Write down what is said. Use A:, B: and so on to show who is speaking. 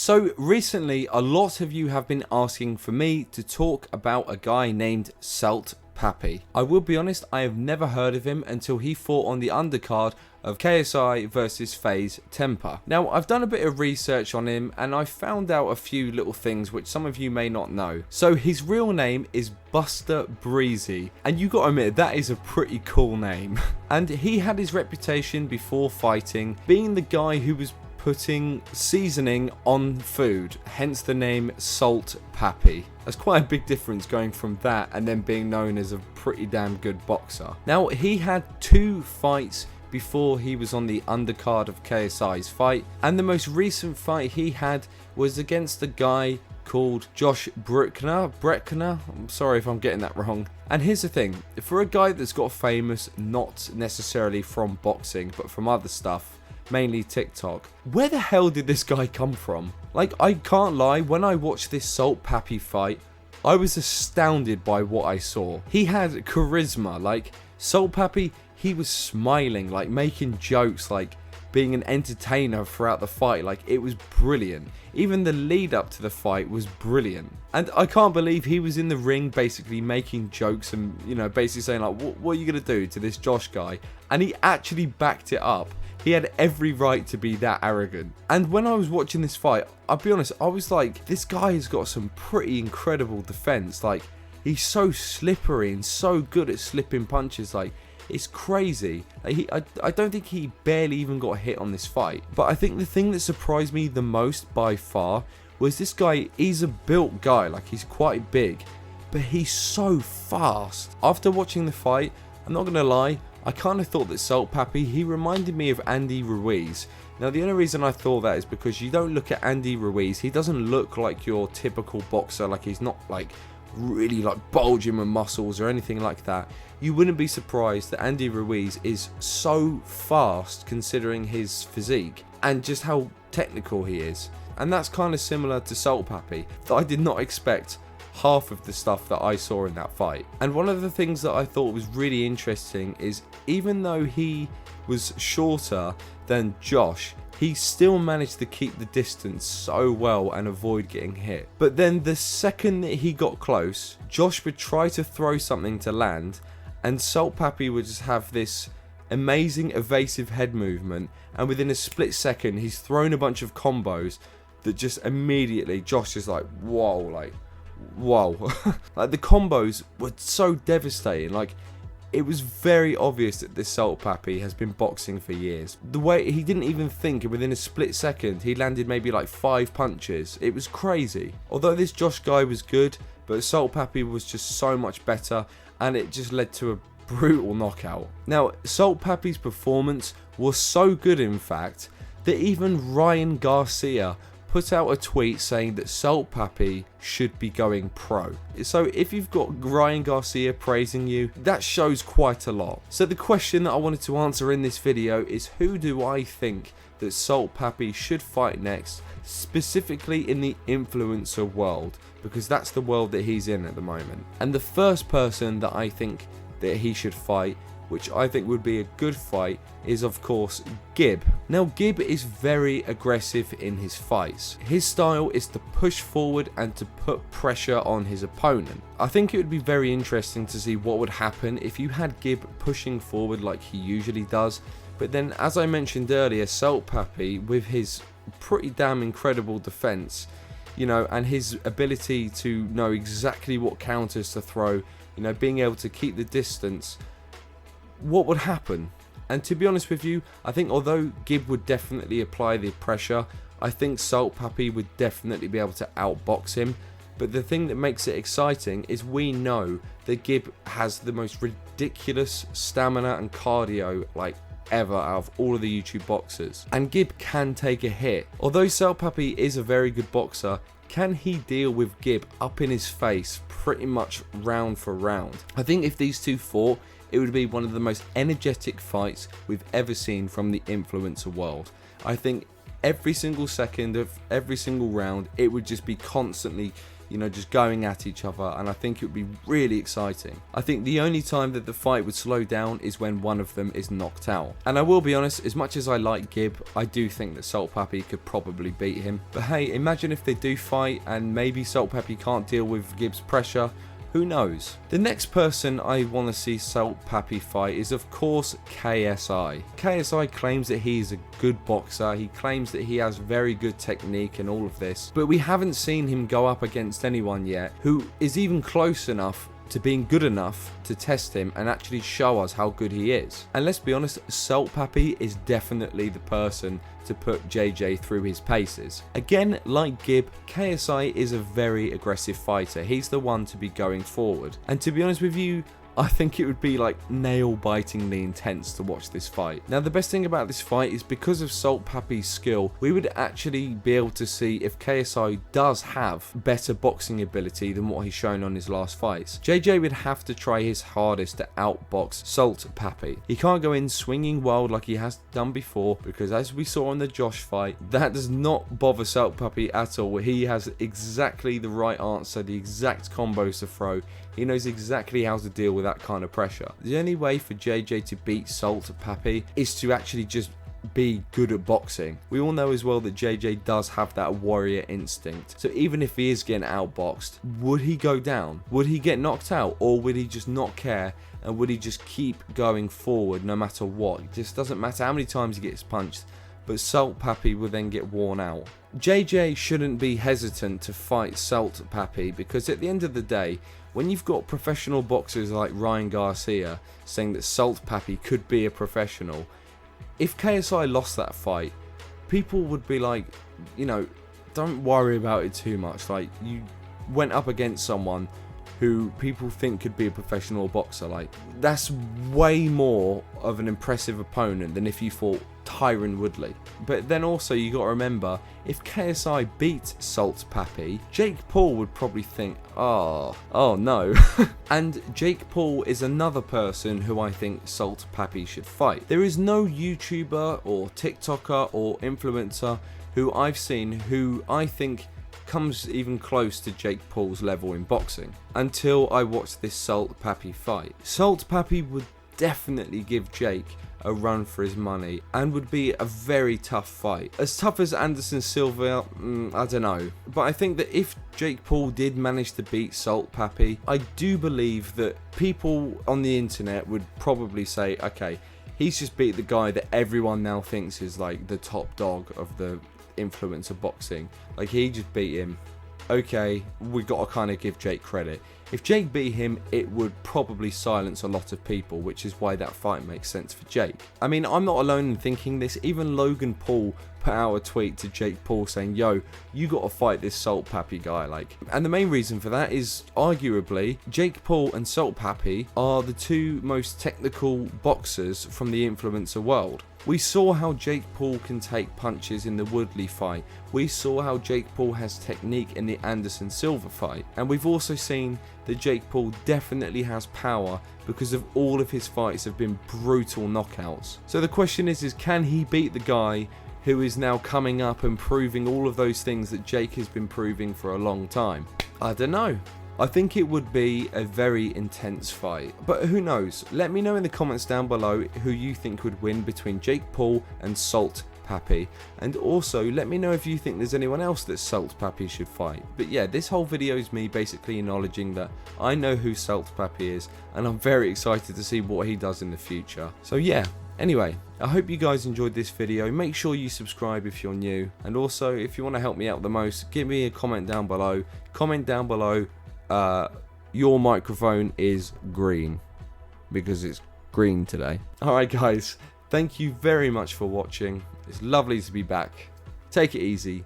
A: So recently, a lot of you have been asking for me to talk about a guy named Salt Papi. I will be honest, I have never heard of him until he fought on the undercard of KSI versus FaZe Temper. Now, I've done a bit of research on him and I found out a few little things which some of you may not know. So his real name is Buster Breezy, and you gotta admit that is a pretty cool name. And he had his reputation before fighting being the guy who was putting seasoning on food, hence the name Salt Papi. That's quite a big difference going from that and then being known as a pretty damn good boxer. Now, he had 2 fights before he was on the undercard of KSI's fight, and the most recent fight he had was against a guy called Josh Breckner. I'm sorry if I'm getting that wrong. And here's the thing, for a guy that's got famous not necessarily from boxing but from other stuff, mainly TikTok, where the hell did this guy come from? Like, I can't lie, when I watched this Salt Papi fight, I was astounded by what I saw. He had charisma. Like, Salt Papi, he was smiling, like making jokes, like being an entertainer throughout the fight. Like, it was brilliant. Even the lead up to the fight was brilliant. And I can't believe he was in the ring basically making jokes and, you know, basically saying like, what are you going to do to this Josh guy? And he actually backed it up. He had every right to be that arrogant. And when I was watching this fight, I'll be honest, I was like, this guy has got some pretty incredible defense. Like, he's so slippery and so good at slipping punches. Like, it's crazy. Like, I don't think he barely even got hit on this fight. But I think the thing that surprised me the most by far was this guy. He's a built guy. Like, he's quite big, but he's so fast. After watching the fight, I'm not going to lie, I kind of thought that Salt Papi, he reminded me of Andy Ruiz. Now, the only reason I thought that is because you don't look at Andy Ruiz, he doesn't look like your typical boxer. Like, he's not like really like bulging with muscles or anything like that. You wouldn't be surprised that Andy Ruiz is so fast considering his physique and just how technical he is. And that's kind of similar to Salt Papi. I did not expect half of the stuff that I saw in that fight. And one of the things that I thought was really interesting is even though he was shorter than Josh, he still managed to keep the distance so well and avoid getting hit. But then the second that he got close, Josh would try to throw something to land and Salt Papi would just have this amazing evasive head movement, and within a split second he's thrown a bunch of combos that just immediately Josh is like, whoa, like, whoa. Like, the combos were so devastating. Like, it was very obvious that this Salt Papi has been boxing for years. The way he didn't even think, and within a split second he landed maybe like 5 punches. It was crazy. Although this Josh guy was good, but Salt Papi was just so much better, and it just led to a brutal knockout. Now, Salt Papi's performance was so good, in fact, that even Ryan Garcia put out a tweet saying that Salt Papi should be going pro. So if you've got Ryan Garcia praising you, that shows quite a lot. So the question that I wanted to answer in this video is, who do I think that Salt Papi should fight next, specifically in the influencer world, because that's the world that he's in at the moment. And the first person that I think that he should fight, which I think would be a good fight, is of course Gib. Now, Gib is very aggressive in his fights. His style is to push forward and to put pressure on his opponent. I think it would be very interesting to see what would happen if you had Gib pushing forward like he usually does. But then, as I mentioned earlier, Salt Papi, with his pretty damn incredible defense, you know, and his ability to know exactly what counters to throw, you know, being able to keep the distance, what would happen? And to be honest with you, I think although Gib would definitely apply the pressure, I think Salt Papi would definitely be able to outbox him. But the thing that makes it exciting is we know that Gib has the most ridiculous stamina and cardio like ever out of all of the YouTube boxers. And Gib can take a hit. Although Salt Papi is a very good boxer, can he deal with Gib up in his face pretty much round for round? I think if these two fought, it would be one of the most energetic fights we've ever seen from the influencer world. I think every single second of every single round, it would just be constantly, you know, just going at each other, and I think it would be really exciting. I think the only time that the fight would slow down is when one of them is knocked out. And I will be honest, as much as I like Gib, I do think that Salt Papi could probably beat him. But hey, imagine if they do fight and maybe Salt Papi can't deal with Gib's pressure. Who knows? The next person I want to see Salt Papi fight is of course KSI. KSI claims that he is a good boxer, he claims that he has very good technique and all of this, but we haven't seen him go up against anyone yet who is even close enough to being good enough to test him and actually show us how good he is. And let's be honest, Salt Papi is definitely the person to put JJ through his paces. Again, like Gib, KSI is a very aggressive fighter. He's the one to be going forward. And to be honest with you, I think it would be like nail-bitingly intense to watch this fight. Now the best thing about this fight is because of Salt Papi's skill, we would actually be able to see if KSI does have better boxing ability than what he's shown on his last fights. JJ would have to try his hardest to outbox Salt Papi. He can't go in swinging wild like he has done before, because as we saw in the Josh fight, that does not bother Salt Papi at all. He has exactly the right answer, the exact combos to throw. He knows exactly how to deal with that kind of pressure. The only way for JJ to beat Salt Papi is to actually just be good at boxing. We all know as well that JJ does have that warrior instinct. So even if he is getting outboxed, would he go down? Would he get knocked out? Or would he just not care? And would he just keep going forward no matter what? It just doesn't matter how many times he gets punched, but Salt Papi will then get worn out. JJ shouldn't be hesitant to fight Salt Papi, because at the end of the day, when you've got professional boxers like Ryan Garcia saying that Salt Papi could be a professional, if KSI lost that fight, people would be like, you know, don't worry about it too much. Like, you went up against someone who people think could be a professional boxer. Like, that's way more of an impressive opponent than if you fought Tyron Woodley. But then also you got to remember, if KSI beat Salt Papi, Jake Paul would probably think, oh no. And Jake Paul is another person who I think Salt Papi should fight. There is no YouTuber or TikToker or influencer who I've seen who I think comes even close to Jake Paul's level in boxing until I watched this Salt Papi fight. Salt Papi would definitely give Jake a run for his money and would be a very tough fight. As tough as Anderson Silva, I don't know. But I think that if Jake Paul did manage to beat Salt Papi, I do believe that people on the internet would probably say, okay, he's just beat the guy that everyone now thinks is like the top dog of the influencer boxing. Like, he just beat him. Okay, we got to kind of give Jake credit. If Jake beat him, it would probably silence a lot of people, which is why that fight makes sense for Jake. I mean, I'm not alone in thinking this. Even Logan Paul put out a tweet to Jake Paul saying, yo, you got to fight this Salt Papi guy. Like, and the main reason for that is arguably Jake Paul and Salt Papi are the two most technical boxers from the influencer world. We saw how Jake Paul can take punches in the Woodley fight. We saw how Jake Paul has technique in the Anderson Silva fight. And we've also seen that Jake Paul definitely has power because of all of his fights have been brutal knockouts. So the question is can he beat the guy who is now coming up and proving all of those things that Jake has been proving for a long time? I don't know. I think it would be a very intense fight, but who knows? Let me know in the comments down below who you think would win between Jake Paul and Salt Papi, and also let me know if you think there's anyone else that Salt Papi should fight. But yeah, this whole video is me basically acknowledging that I know who Salt Papi is, and I'm very excited to see what he does in the future. So yeah, anyway, I hope you guys enjoyed this video. Make sure you subscribe if you're new, and also if you want to help me out the most, give me a comment down below. Comment down below, your microphone is green, because it's green today. Alright guys, thank you very much for watching. It's lovely to be back. Take it easy.